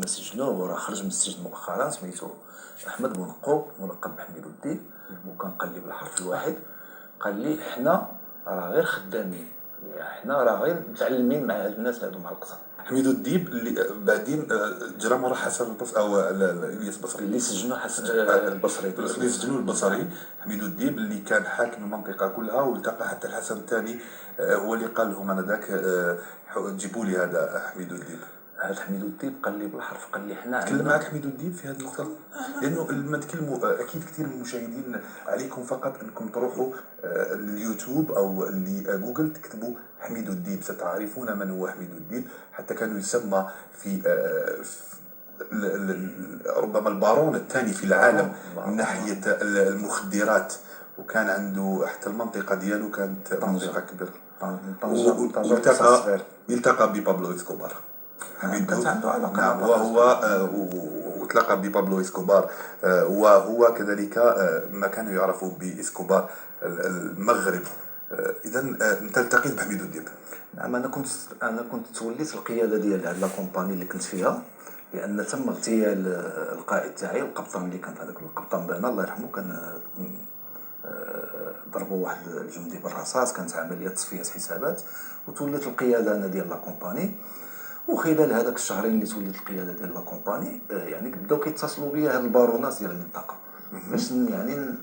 سجنوه وراه خرج من السجن مؤخرا، سميتو احمد بونقو ملقب بحميد الديب، وكان قال لي بالحرف الواحد، قال لي حنا راه غير خدامين، حنا راه غير متعلمين مع هاد الناس هادو مع القصر. حميد الديب اللي بعدين جرى مورا حسن البصري او الياس البصري اللي سجنوا حسن البصري، اللي سجنوا البصري. حميد الديب اللي كان حاكم المنطقه كلها، والتقى حتى الحسن الثاني، هو اللي قال لهم انا ذاك جيبوا لي هذا حميد الديب. هذا حميد الديب قال لي بالحرف، قال لي حنا تكلم معك حميد الديب في هذه النقطه، لانه لما نتكلموا اكيد كثير من المشاهدين عليكم فقط انكم تروحوا اليوتيوب او اللي جوجل تكتبوا حميد الديب ستعرفون من هو حميد الديب. حتى كانوا يسمى في ربما البارون الثاني في العالم من ناحيه المخدرات، وكان عنده حتى المنطقه ديالو كانت منطقه كبيره. يلتقى ببابلو اسكوبار حميد الديب. نعم، وتلاقى ببابلو اسكوبار، وهو كذلك ما كانوا يعرفوا باسكوبار المغرب. اذا انت التقيت بحميد الديب. نعم، انا كنت توليت القياده ديال هاد لا كومباني اللي كنت فيها، لان تم اغتيال القائد تاعي القبطان اللي كان هذاك القبطان بانا الله يرحمه، كان ضربوا واحد الجندي بالرصاص، كانت عمليه تصفيه حسابات، وتوليت القياده انا ديال لا كومباني. وخلال هذاك الشهرين اللي توليت القياده ديال لا كومباني يعني بداو كيتصلوا بيا هاد البارونات ديال المنطقه باش يعني